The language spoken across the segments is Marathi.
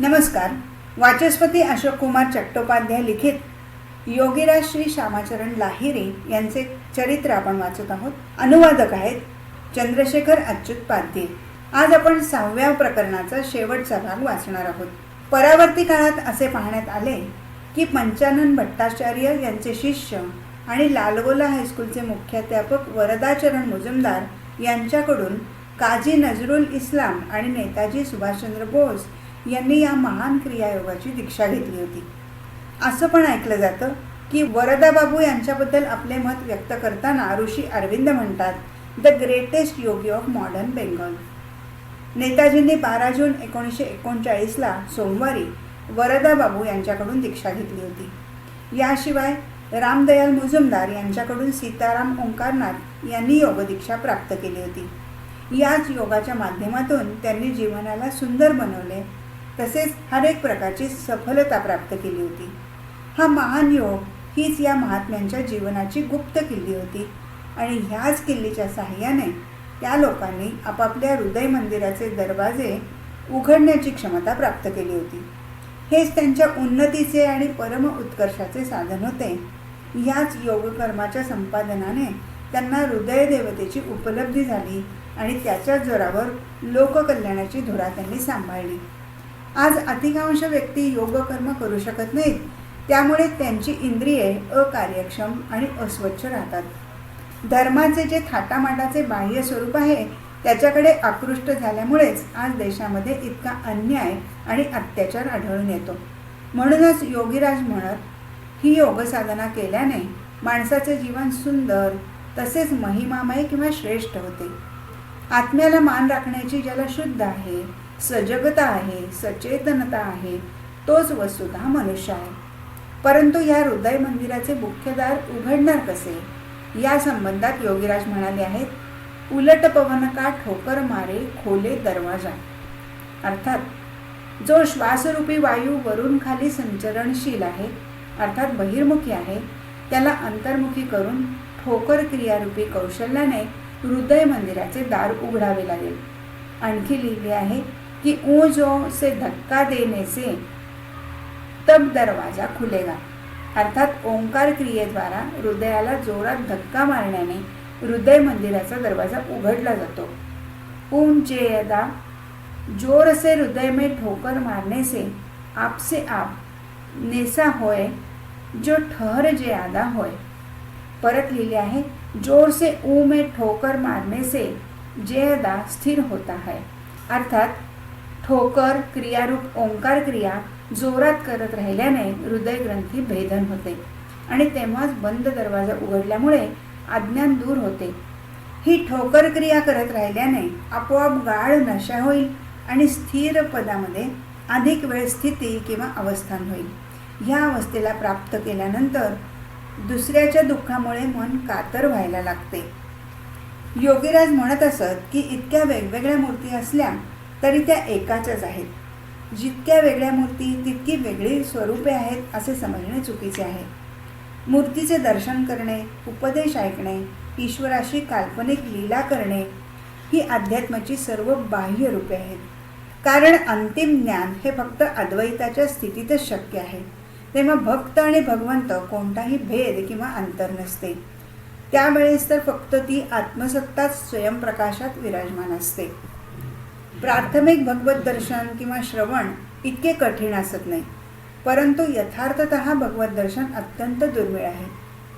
नमस्कार. वाचस्पती अशोक कुमार चट्टोपाध्याय लिखित योगीराज श्री श्यामाचरण लाहिरी यांचे चरित्र आपण वाचत आहोत. अनुवादक आहेत चंद्रशेखर अच्युत पाध्ये. आज आपण 6व्या प्रकरणाचा शेवटचा भाग वाचणार आहोत. परावर्ती काळात असे पाहण्यात आले की पंचानन भट्टाचार्य यांचे शिष्य आणि लालगोला हायस्कूलचे मुख्याध्यापक वरदाचरण मुजुमदार यांच्याकडून काजी नजरुल इस्लाम आणि नेताजी सुभाषचंद्र बोस यांनी या महान क्रियायोगाची दीक्षा घेतली होती. असं पण ऐकलं जातं की वरदाबाबू यांच्याबद्दल आपले मत व्यक्त करताना ऋषी अरविंद म्हणतात, the greatest Yogi of modern Bengal. नेताजींनी 12 जून 1939ला सोमवारी वरदाबाबू यांच्याकडून दीक्षा घेतली होती. याशिवाय रामदयाल मुजुमदार यांच्याकडून सीताराम ओंकारनाथ यांनी योगदीक्षा प्राप्त केली होती. याच योगाच्या माध्यमातून त्यांनी जीवनाला सुंदर बनवले, तसेच हर एक प्रकारची सफलता प्राप्त केली होती. हा महान योग हीच या महात्म्यांच्या जीवनाची गुप्त किल्ली होती आणि ह्याच किल्लीच्या साहाय्याने त्या लोकांनी आपापल्या हृदय मंदिराचे दरवाजे उघडण्याची क्षमता प्राप्त केली होती. हेच त्यांच्या उन्नतीचे आणि परम उत्कर्षाचे साधन होते. ह्याच योगकर्माच्या संपादनाने त्यांना हृदय देवतेची उपलब्धी झाली आणि त्याच्या जोरावर लोककल्याणाची धुरा त्यांनी सांभाळली. आज अधिकांश व्यक्ती योगकर्म करू शकत नाहीत, त्यामुळे त्यांची इंद्रिये अकार्यक्षम आणि अस्वच्छ राहतात. धर्माचे जे थाटामाटाचे बाह्य स्वरूप आहे त्याच्याकडे आकृष्ट झाल्यामुळेच आज देशामध्ये इतका अन्याय आणि अत्याचार आढळून येतो. म्हणूनच योगीराज म्हणत, ही योगसाधना केल्याने माणसाचे जीवन सुंदर तसेच महिमामय किंवा श्रेष्ठ होते. आत्म्याला मान राखण्याची ज्याला शुद्ध आहे, सजगता आहे, सचेतनता आहे, तोच वस्तुतः मनुष्य आहे. परंतु या हृदय मंदिराचे मुख्य दार उघडणार कसे, या संबंधात योगीराज म्हणाले आहेत, उलट पवन का ठोकर मारे खोले दरवाजा. अर्थात जो श्वासरूपी वायू वरून खाली संचरणशील आहे, अर्थात बहिर्मुखी आहे, त्याला अंतर्मुखी करून ठोकर क्रियारूपी कौशल्याने हृदय मंदिराचे दार उघडावे लागेल. आणखी लिहिले आहे की ऊंजों से धक्का देने से तब दरवाजा खुलेगा. अर्थात ओंकार क्रियेद्वारा हृदयाला जोरात धक्का मारण्याने हृदय मंदिराचा दरवाजा उघडला जातो. ऊंचेयदा जोर से हृदय में ठोकर मारने से आपसे आप नेसा होय जो ठहर जे आदा होय. परत लिहिले आहे, जोर से ऊ में ठोकर मारने से जेदा स्थिर होता है. अर्थात ठोकर क्रियारूप ओंकार क्रिया जोरात करत राहिल्याने हृदय ग्रंथी भेदन होते आणि तेव्हाच बंद दरवाजा उघडल्यामुळे अज्ञान दूर होते. ही ठोकर क्रिया करत राहिल्याने आपोआप गाढ नशा होईल आणि स्थिर पदामध्ये अधिक वेळ स्थिती किंवा अवस्थान होईल. ह्या अवस्थेला प्राप्त केल्यानंतर दुसऱ्याच्या दुःखामुळे मन कातर व्हायला लागते. योगीराज म्हणत असत की इतक्या वेगवेगळ्या मूर्ती असल्या तरी त्या एकाच्याच आहेत. जितक्या वेगळ्या मूर्ती तितकी वेगळी स्वरूपे आहेत असे समजणे चुकीचे आहे. मूर्तीचे दर्शन करणे, उपदेश ऐकणे, ईश्वराशी काल्पनिक लीला करणे ही अध्यात्माची सर्व बाह्य रूपे आहेत. कारण अंतिम ज्ञान हे फक्त अद्वैताच्या स्थितीतच शक्य आहे. तेव्हा भक्त आणि भगवंत कोणताही भेद किंवा अंतर नसते. त्यावेळेस तर फक्त ती आत्मसत्ताच स्वयंप्रकाशात विराजमान असते. प्राथमिक भगवत दर्शन किंवा श्रवण इतके कठीण असत नाही, परंतु यथार्थतः भगवत दर्शन अत्यंत दुर्मिळ आहे.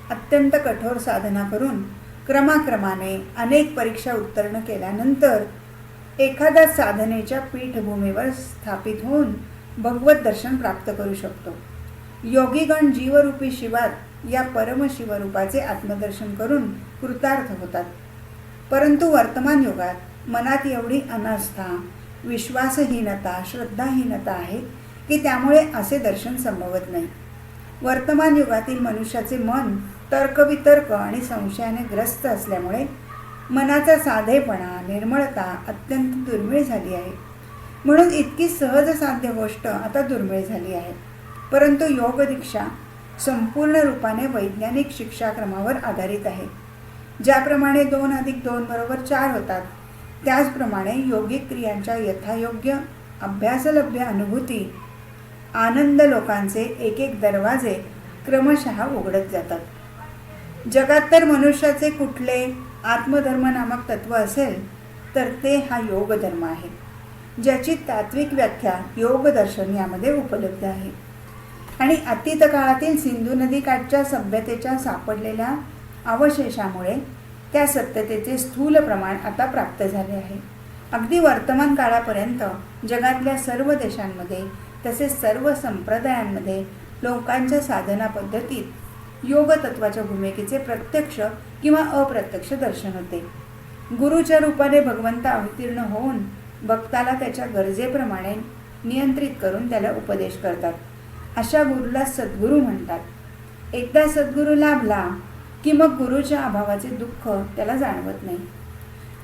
अत्यंत कठोर साधना करून क्रमाक्रमाने अनेक परीक्षा उत्तीर्ण केल्यानंतर एखाद्या साधनेच्या पीठभूमीवर स्थापित होऊन भगवत दर्शन प्राप्त करू शकतो. योगीगण जीवरूपी शिवात या परमशिवरूपाचे आत्मदर्शन करून कृतार्थ होतात. परंतु वर्तमान युगात मनात एवढी अनास्था, विश्वासहीनता, श्रद्धाहीनता आहे की त्यामुळे असे दर्शन संभवत नाही. वर्तमान युगातील मनुष्याचे मन तर्कवितर्क आणि संशयाने ग्रस्त असल्यामुळे मनाचा साधेपणा, निर्मळता अत्यंत दुर्मिळ झाली आहे. म्हणून इतकी सहज साध्य गोष्ट आता दुर्मिळ झाली आहे. परंतु योग दीक्षा संपूर्ण रूपाने वैज्ञानिक शिक्षाक्रमावर आधारित आहे. ज्याप्रमाणे 2 + 2 = 4 होतात, त्याचप्रमाणे योगिक क्रियांच्या यथायोग्य अभ्यासलभ्य अनुभूती, आनंद लोकांचे एक एक दरवाजे क्रमशः उघडत जातात. जगात तर मनुष्याचे कुठले आत्मधर्म नामक तत्व असेल तर ते हा योग धर्म आहे, ज्याची तात्विक व्याख्या योग दर्शन यामध्ये उपलब्ध आहे. आणि अतीत काळातील सिंधू नदीकाठच्या सभ्यतेच्या सापडलेल्या अवशेषामुळे त्या सत्यतेचे स्थूल प्रमाण आता प्राप्त झाले आहे. अगदी वर्तमान काळापर्यंत जगातल्या सर्व देशांमध्ये तसेच सर्व संप्रदायांमध्ये लोकांच्या साधना पद्धतीत योग तत्वाच्या भूमिकेचे प्रत्यक्ष किंवा अप्रत्यक्ष दर्शन होते. गुरुच्या रूपाने भगवंत अवतीर्ण होऊन भक्ताला त्याच्या गरजेप्रमाणे नियंत्रित करून त्याला उपदेश करतात. अशा गुरुला सद्गुरू म्हणतात. एकदा सद्गुरू लाभला की मग गुरुच्या अभावाचे दुःख त्याला जाणवत नाही.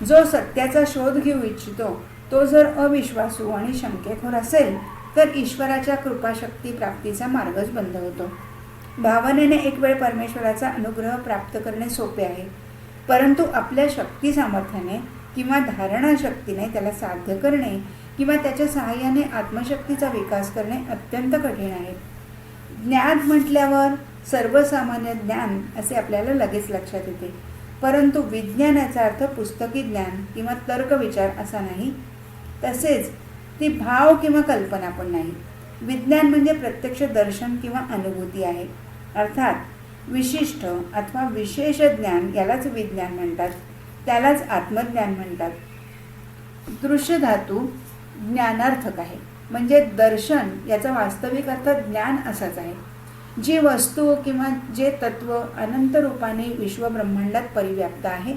जो सत्याचा शोध घेऊ इच्छितो तो जर अविश्वासू आणि शंकेखोर असेल तर ईश्वराच्या कृपाशक्ती प्राप्तीचा मार्गच बंद होतो. भावनेने एक वेळ परमेश्वराचा अनुग्रह प्राप्त करणे सोपे आहे, परंतु आपल्या शक्ती सामर्थ्याने किंवा धारणा शक्तीने त्याला साध्य करणे किंवा त्याच्या सहाय्याने आत्मशक्तीचा विकास करणे अत्यंत कठीण आहे. ज्ञान म्हटल्यावर सर्वसामान्य ज्ञान असे आपल्याला लगेच लक्षात येते, परंतु विज्ञानाचा अर्थ पुस्तकी ज्ञान किंवा तर्कविचार असा नाही, तसेच ती भाव किंवा कल्पना पण नाही. विज्ञान म्हणजे प्रत्यक्ष दर्शन किंवा अनुभूती आहे. अर्थात विशिष्ट अथवा विशेष ज्ञान यालाच विज्ञान म्हणतात, त्यालाच आत्मज्ञान म्हणतात. दृश्य धातू ज्ञानार्थक आहे, म्हणजे दर्शन याचा वास्तविक अर्थ ज्ञान असाच आहे. जी वस्तू किंवा जे तत्व अनंत रूपाने विश्वब्रह्मांडात परिव्याप्त आहे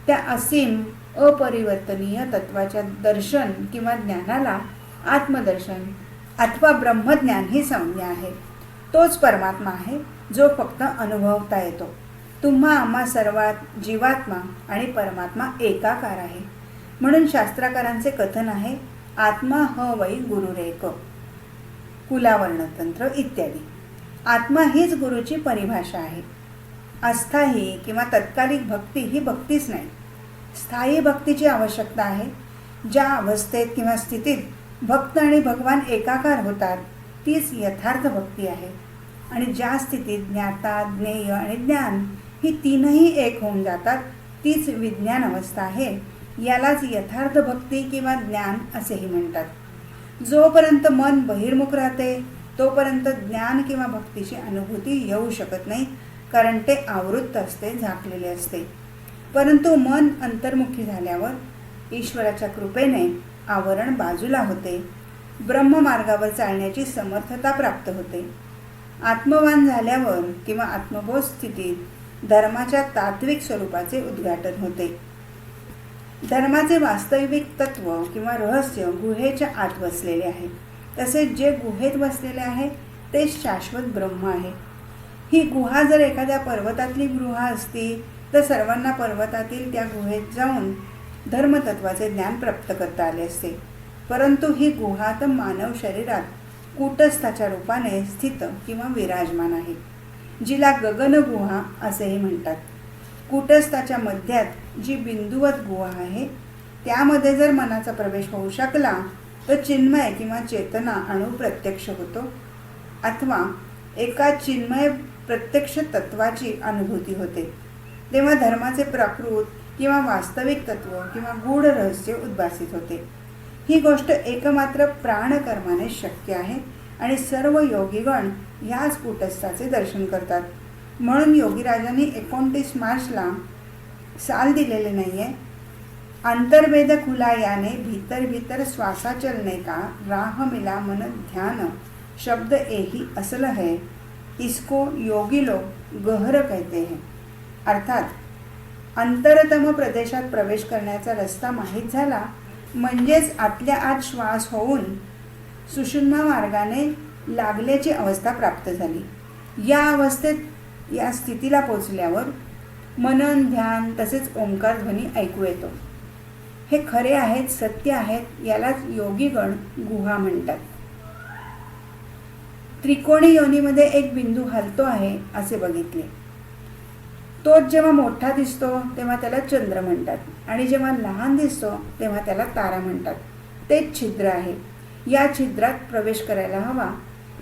त्या असीम अपरिवर्तनीय तत्वाच्या दर्शन किंवा ज्ञानाला आत्मदर्शन अथवा ब्रह्मज्ञान ही संज्ञा आहे. तोच परमात्मा आहे जो फक्त अनुभवता येतो. तुम्हा आम्हा सर्वात जीवात्मा आणि परमात्मा एकाकार आहे. म्हणून शास्त्रकारांचे कथन आहे, आत्मा ह वै गुरुरेक, कुलावर्णतंत्र इत्यादी. आत्मा हीच गुरुची परिभाषा आहे. अस्थायी किंवा तत्कालिक भक्ती ही भक्तीच नाही, स्थायी भक्तीची आवश्यकता आहे. ज्या अवस्थेत किंवा स्थितीत भक्त आणि भगवान एकाकार होतात तीच यथार्थ भक्ती आहे. आणि ज्या स्थितीत ज्ञाता, ज्ञेय आणि ज्ञान ही तीनही एक होऊन जातात तीच विज्ञान अवस्था आहे. यालाच यथार्थ भक्ती किंवा ज्ञान असेही म्हणतात. जोपर्यंत मन बहिर्मुख राहते तोपर्यंत ज्ञान किंवा भक्तीची अनुभूती येऊ शकत नाही, कारण ते आवृत्त असते, झाकलेले असते. परंतु मन अंतर्मुखी झाल्यावर ईश्वराच्या कृपेने आवरण बाजूला होते, ब्रह्ममार्गावर चालण्याची समर्थता प्राप्त होते. आत्मवान झाल्यावर किंवा आत्मबोध स्थितीत धर्माच्या तात्विक स्वरूपाचे उद्घाटन होते. धर्माचे वास्तविक तत्व किंवा रहस्य गुहेच्या आत वसलेले आहे. तसेच जे गुहेत बसलेले आहे ते शाश्वत ब्रह्म आहे. ही गुहा जर एखाद्या पर्वतातली गुहा असती तर सर्वांना पर्वतातील त्या गुहेत जाऊन धर्मतत्वाचे ज्ञान प्राप्त करता आले असते. परंतु ही गुहा तर मानव शरीरात कूटस्थाच्या रूपाने स्थित किंवा विराजमान आहे, जिला गगनगुहा असेही म्हणतात. कूटस्थाच्या मध्यात जी बिंदुवत गुहा आहे त्यामध्ये जर मनाचा प्रवेश होऊ शकला तर चिन्मय किंवा चेतना अणू प्रत्यक्ष होतो, अथवा एका चिन्मय प्रत्यक्ष तत्वाची अनुभूती होते. तेव्हा धर्माचे प्राकृत किंवा वास्तविक तत्व किंवा गूढ रहस्य उद्भासित होते. ही गोष्ट एकमात्र प्राणकर्माने शक्य आहे आणि सर्व योगीगण ह्याच कूटस्थाचे दर्शन करतात. म्हणून योगीराजांनी 29 मार्चला साल दिलेले नाही आहे. अंतर्वेद खुला याने भीतर भीतर श्वासा चलने का राह मिला मन ध्यान शब्द एही असल है, इसको योगी लोग गहर कहते हैं. अर्थात अंतरतम प्रदेशात प्रवेश करण्याचा रस्ता माहीत झाला म्हणजेच आतल्या आत श्वास होऊन सुषुम्ना मार्गाने लागल्याची अवस्था प्राप्त झाली. या अवस्थेत या स्थितीला पोचल्यावर मनन, ध्यान तसेच ओंकार ध्वनी ऐकू येतो. हे खरे आहेत, सत्य आहेत, यालाच योगीगण गुहा म्हणतात. त्रिकोणी योनीमध्ये एक बिंदू हलतो आहे असे बघितले. तोच जेव्हा मोठा दिसतो तेव्हा त्याला चंद्र म्हणतात आणि जेव्हा लहान दिसतो तेव्हा त्याला तारा म्हणतात. तेच छिद्र आहे. या छिद्रात प्रवेश करायला हवा.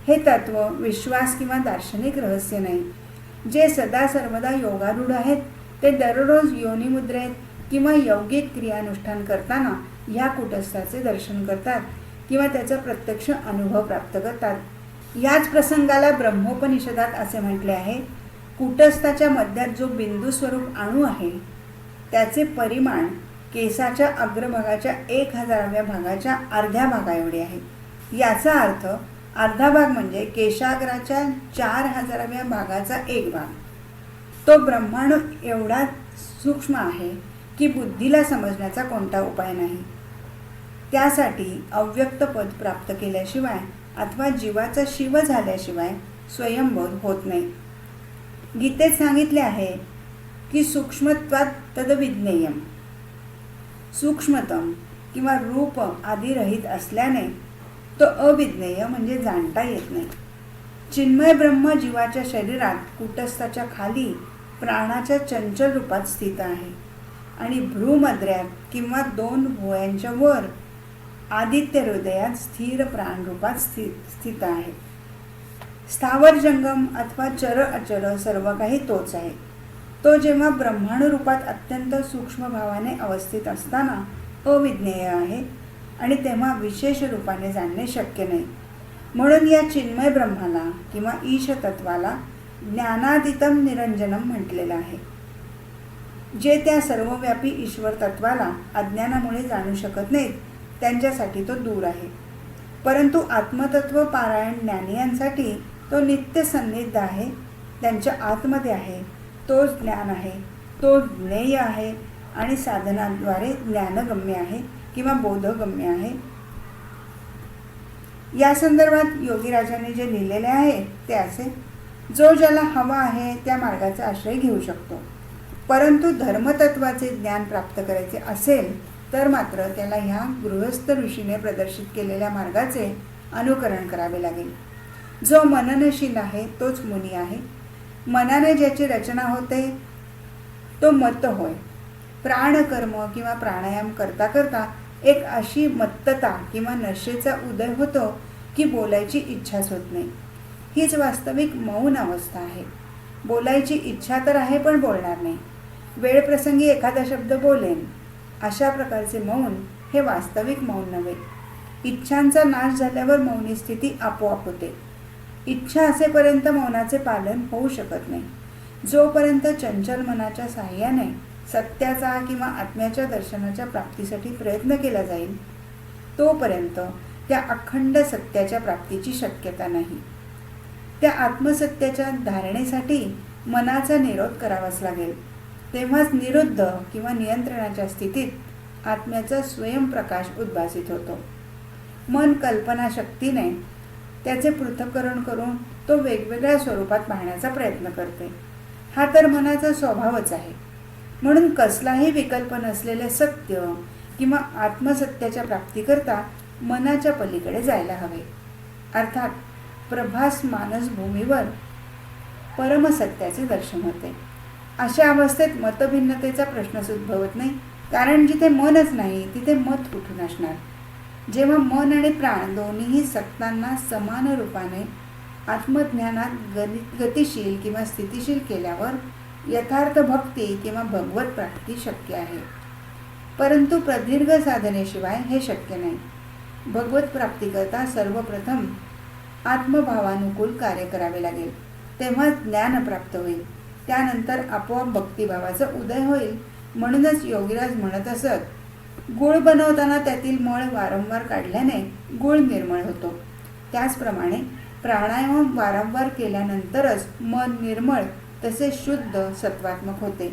हे तत्व विश्वास किंवा दार्शनिक रहस्य नाही. जे सदा सर्वदा योगारूढ आहेत ते दररोज योनिमुद्रेत किंवा यौगिक क्रियानुष्ठान करताना ह्या कूटस्थाचे दर्शन करतात किंवा त्याचा प्रत्यक्ष अनुभव प्राप्त करतात. याच प्रसंगाला ब्रह्मोपनिषदात असे म्हटले आहे, कूटस्थाच्या मध्यात जो बिंदू स्वरूप अणू आहे त्याचे परिमाण केसाच्या अग्रभागाच्या 1000व्या भागाच्या अर्ध्या भागा एवढे आहे. याचा अर्थ अर्धा भाग म्हणजे केशाग्राच्या 4000व्या भागाचा एक भाग. तो ब्रह्माणू एवढा सूक्ष्म आहे की बुद्धीला समजण्याचा कोणता उपाय नाही. त्यासाठी अव्यक्त पद प्राप्त केल्याशिवाय अथवा जीवाचा शिव झाल्याशिवाय स्वयंबोध होत नाही. गीतेत सांगितले आहे की सूक्ष्मत्वात तदविज्ञेयम. सूक्ष्मतम किंवा रूप आदी रहित असल्याने तो अविज्ञेय म्हणजे जाणता येत नाही. चिन्मय ब्रह्म जीवाच्या शरीरात कूटस्थाच्या खाली प्राणाच्या चंचल रूपात स्थित आहे आणि भ्रूमध्यात किंवा 2 भुवयांच्या वर आदित्य हृदयात स्थिर प्राण रूपात स्थित आहे. स्थावर जंगम अथवा चर अचर सर्व काही तोच आहे. तो जेव्हा ब्रह्माणू रूपात अत्यंत सूक्ष्म भावाने अवस्थित असताना अविज्ञेय आहे आणि तेव्हा विशेष रूपाने जाणणे शक्य नाही. म्हणून या चिन्मय ब्रह्माला किंवा ईश तत्वाला ज्ञानादितम निरंजनम म्हटलेलं आहे. जे त्या सर्वव्यापी ईश्वर तत्वाला अज्ञानामुळे जाणू शकत नाहीत त्यांच्यासाठी तो दूर आहे. परंतु आत्मतत्व पारायण ज्ञानियांसाठी तो नित्य सन्निध आहे. त्यांच्या आतमध्ये आहे. तो ज्ञान आहे, तो ज्ञेय आहे आणि साधनाद्वारे ज्ञानगम्य आहे किंवा बोधगम्य आहे. या संदर्भात योगीराजांनी जे लिहिलेले आहे ते असे, जो ज्याला हवा आहे त्या मार्गाचा आश्रय घेऊ शकतो. परंतु धर्मतत्वाचे ज्ञान प्राप्त करायचे असेल तर मात्र त्याला ह्या गृहस्थ ऋषीने प्रदर्शित केलेल्या मार्गाचे अनुकरण करावे लागेल. जो मननशील आहे तोच मुनी आहे. मनाने ज्याची रचना होते तो मत्त होय. प्राणकर्म किंवा प्राणायाम करता करता एक अशी मत्तता किंवा नशेचा उदय होतो की बोलायची इच्छाच होत नाही. हीच वास्तविक मौन अवस्था आहे. बोलायची इच्छा तर आहे पण बोलणार नाही. वेळप्रसंगी एखादा शब्द बोलेन अशा प्रकारचे मौन हे वास्तविक मौन नव्हे. इच्छांचा नाश झाल्यावर मौनी स्थिती आपोआप होते. इच्छा असेपर्यंत मौनाचे पालन होऊ शकत नाही. जोपर्यंत चंचल मनाच्या साहाय्याने सत्याचा किंवा आत्म्याच्या दर्शनाच्या प्राप्तीसाठी प्रयत्न केला जाईल तोपर्यंत त्या अखंड सत्याच्या प्राप्तीची शक्यता नाही. त्या आत्मसत्याच्या धारणेसाठी मनाचा निरोध करावाच लागेल. तेव्हाच निरुद्ध किंवा नियंत्रणाच्या स्थितीत आत्म्याचा स्वयंप्रकाश उद्भासित होतो. मन कल्पनाशक्तीने त्याचे पृथक्करण करून तो वेगवेगळ्या स्वरूपात पाहण्याचा प्रयत्न करते. हा तर मनाचा स्वभावच आहे. म्हणून कसलाही विकल्प नसलेले सत्य किंवा आत्मसत्याच्या प्राप्तीकरता मनाच्या पलीकडे जायला हवे. अर्थात प्रभास मानसभूमीवर परमसत्याचे दर्शन होते. अशा अवस्थेत मतभिन्नतेचा प्रश्नच उद्भवत नाही, कारण जिथे मनच नाही तिथे मत कुठून असणार. जेव्हा मन आणि प्राण दोन्हीही सत्तांना समान रूपाने आत्मज्ञानात गतिशील किंवा स्थितिशील केल्यावर यथार्थ भक्ती किंवा भगवत प्राप्ती शक्य आहे. परंतु प्रदीर्घ साधनेशिवाय हे शक्य नाही. भगवत प्राप्तीकरता सर्वप्रथम आत्मभावानुकूल कार्य करावे लागेल. तेव्हा ज्ञान प्राप्त होईल. त्यानंतर आपोआप भक्तिभावाचा उदय होईल. म्हणूनच योगीराज म्हणत असत, गुळ बनवताना त्यातील मळ वारंवार काढल्याने गुळ निर्मळ होतो. त्याचप्रमाणे प्राणायाम वारंवार केल्यानंतरच मन निर्मळ तसेच शुद्ध सत्वात्मक होते.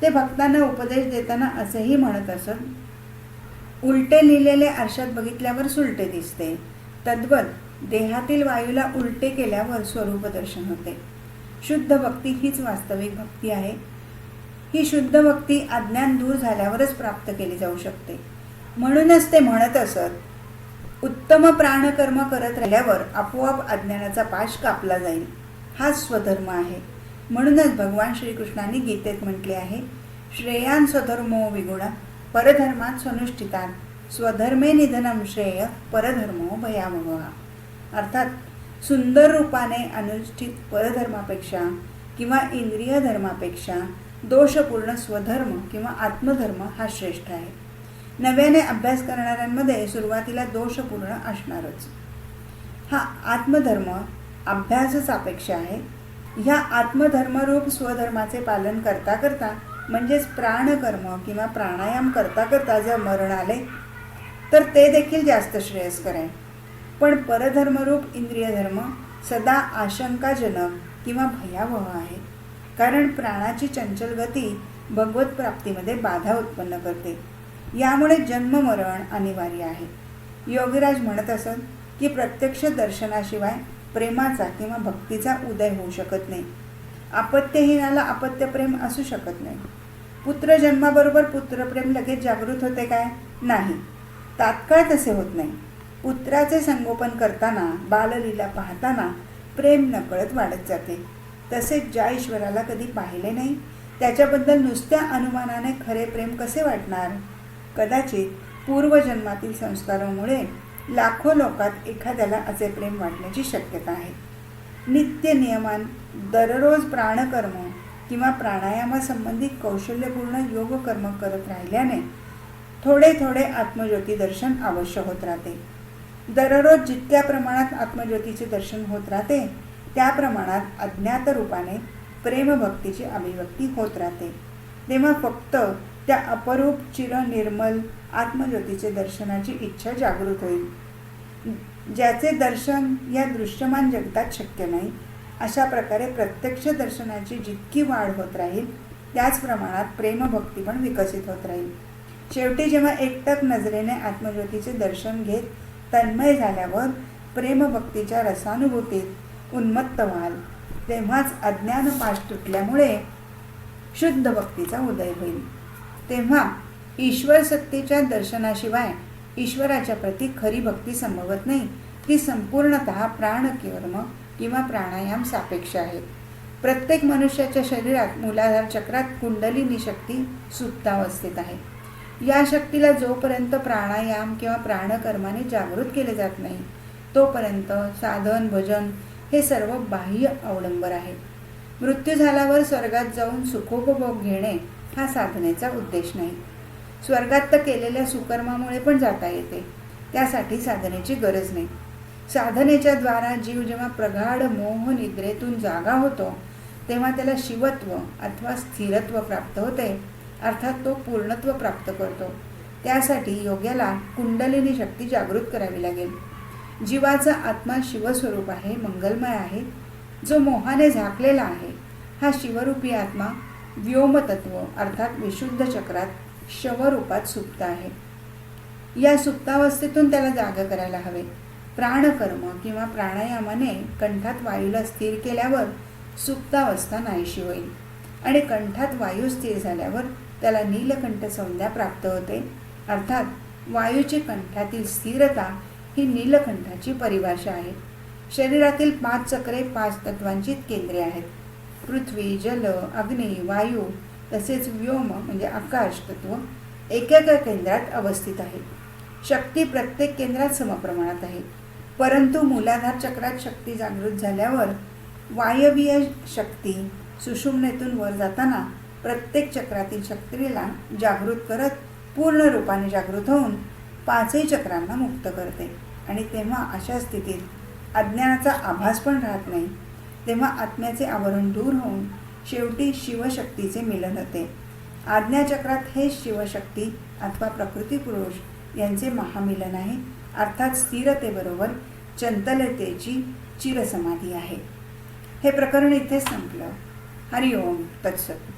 ते भक्तांना उपदेश देताना असेही म्हणत असत, उलटे लिहिलेले आरशात बघितल्यावर सुलटे दिसते. तद्वत देहातील वायूला उलटे केल्यावर स्वरूप दर्शन होते. शुद्ध भक्ती हीच वास्तविक भक्ती आहे. ही शुद्ध भक्ती अज्ञान दूर झाल्यावरच प्राप्त केली जाऊ शकते. म्हणूनच ते म्हणत असत, उत्तम प्राणकर्म करत राहिल्यावर आपोआप अज्ञानाचा पाश कापला जाईल. हाच स्वधर्म आहे. म्हणूनच भगवान श्रीकृष्णांनी गीतेत म्हटले आहे, श्रेयान स्वधर्मो विगुण परधर्मात स्वनुष्ठितान स्वधर्मे निधनम श्रेय परधर्मो भयावह. अर्थात सुंदर रूपाने अनुष्ठित परधर्मापेक्षा किंवा इंद्रिय धर्मापेक्षा दोषपूर्ण स्वधर्म किंवा आत्मधर्म हा श्रेष्ठ आहे. नव्याने अभ्यास करणाऱ्यांमध्ये सुरुवातीला दोषपूर्ण असणारच. हा आत्मधर्म अभ्यास सापेक्ष आहे. ह्या आत्मधर्मरूप स्वधर्माचे पालन करता करता म्हणजेच प्राणकर्म किंवा प्राणायाम करता करता जर मरण आले तर ते देखील जास्त श्रेयस्कर आहे. पण परधर्मरूप इंद्रिय धर्म सदा आशंकाजनक किंवा भयावह आहे. कारण प्राणाची चंचल गती भगवत प्राप्तीमध्ये बाधा उत्पन्न करते. यामुळे जन्ममरण अनिवार्य आहे. योगीराज म्हणत असत की प्रत्यक्ष दर्शनाशिवाय प्रेमाचा किंवा भक्तीचा उदय होऊ शकत नाही. अपत्यहीनाला अपत्यप्रेम असू शकत नाही. पुत्रजन्माबरोबर पुत्रप्रेम लगेच जागृत होते काय? नाही, तात्काळ तसे होत नाही. पुत्राचे संगोपन करताना बाललीला पाहताना प्रेम नकळत वाढत जाते. तसेच ज्या ईश्वराला कधी पाहिले नाही त्याच्याबद्दल नुसत्या अनुमानाने खरे प्रेम कसे वाटणार? कदाचित पूर्वजन्मातील संस्कारामुळे लाखो लोकात एखाद्याला असे प्रेम वाटण्याची शक्यता आहे. नित्य नियमान दररोज प्राणकर्म किंवा प्राणायामासंबंधी कौशल्यपूर्ण योगकर्म करत राहिल्याने थोडे थोडे आत्मज्योती दर्शन अवश्य होत राहते. दररोज जितक्या प्रमाणात आत्मज्योतीचे दर्शन होत राहते त्या प्रमाणात अज्ञात रूपाने प्रेमभक्तीची अभिव्यक्ती होत राहते. तेव्हा फक्त त्या अपरूप चिरनिर्मल आत्मज्योतीचे दर्शनाची इच्छा जागृत होईल. ज्याचे दर्शन या दृश्यमान जगतात शक्य नाही अशा प्रकारे प्रत्यक्ष दर्शनाची जितकी वाढ होत राहील त्याच प्रमाणात प्रेमभक्ती पण विकसित होत राहील. शेवटी जेव्हा एकटक नजरेने आत्मज्योतीचे दर्शन घेत तन्मय झाल्यावर प्रेमभक्तीच्या रसानुभूतीत उन्मत्त व्हाल तेव्हाच अज्ञान पाश तुटल्यामुळे शुद्ध भक्तीचा उदय होईल. तेव्हा ईश्वर सत्तेच्या दर्शनाशिवाय ईश्वराच्या प्रती खरी भक्ती संभवत नाही. ती संपूर्णतः प्राणकर्म किंवा प्राणायाम सापेक्ष आहे. प्रत्येक मनुष्याच्या शरीरात मूलाधार चक्रात कुंडलिनी शक्ती सुप्तावस्थेत आहे. या शक्तीला जोपर्यंत प्राणायाम किंवा प्राणकर्माने जागृत केले जात नाही तोपर्यंत साधन भजन हे सर्व बाह्य अवलंबर आहे. मृत्यू झाल्यावर स्वर्गात जाऊन सुखोपभोग घेणे हा साधनेचा उद्देश नाही. स्वर्गात तर केलेल्या सुकर्मामुळे पण जाता येते. त्यासाठी साधनेची गरज नाही. साधनेच्या द्वारा जीव जेव्हा प्रगाढ मोह निद्रेतून जागा होतो तेव्हा त्याला शिवत्व अथवा स्थिरत्व प्राप्त होते. अर्थात तो पूर्णत्व प्राप्त करतो. त्यासाठी योग्याला कुंडलिनी शक्ती जागृत करावी लागेल. जीवाचा आत्मा शिवस्वरूप आहे, मंगलमय आहे. जो मोहाने झाकलेला आहे हा शिवरूपी आत्मा व्योमतत्व अर्थात विशुद्ध चक्रात शवरूपात सुप्त आहे. या सुप्तावस्थेतून त्याला जागा करायला हवे. प्राणकर्म किंवा प्राणायामाने कंठात वायूला स्थिर केल्यावर सुप्तावस्था नाहीशी होईल आणि कंठात वायू स्थिर झाल्यावर त्याला नीलकंठ संज्ञा प्राप्त होते. अर्थात वायूची कंठातील स्थिरता ही नीलकंठाची परिभाषा आहे. शरीरातील 5 चक्रे 5 तत्वांची केंद्रे आहेत. पृथ्वी, जल, अग्नी, वायू तसेच व्योम म्हणजे आकाश तत्व एकेका केंद्रात अवस्थित आहे. शक्ती प्रत्येक केंद्रात समप्रमाणात आहे. परंतु मूलाधार चक्रात शक्ती जागृत झाल्यावर वायवीय शक्ती सुषुम्नेतून वर जाताना प्रत्येक चक्रातील शक्तीला जागृत करत पूर्ण रूपाने जागृत होऊन 5ही चक्रांना मुक्त करते आणि तेव्हा अशा स्थितीत अज्ञानाचा आभास पण राहत नाही. तेव्हा आत्म्याचे आवरण दूर होऊन शेवटी शिवशक्तीचे मिलन होते. आज्ञाचक्रात हे शिवशक्ती अथवा प्रकृती पुरुष यांचे महामिलन आहे. अर्थात स्थिरतेबरोबर चंचलतेची चिरसमाधी आहे. हे प्रकरण इथे संपलं. हरिओम तत्सत.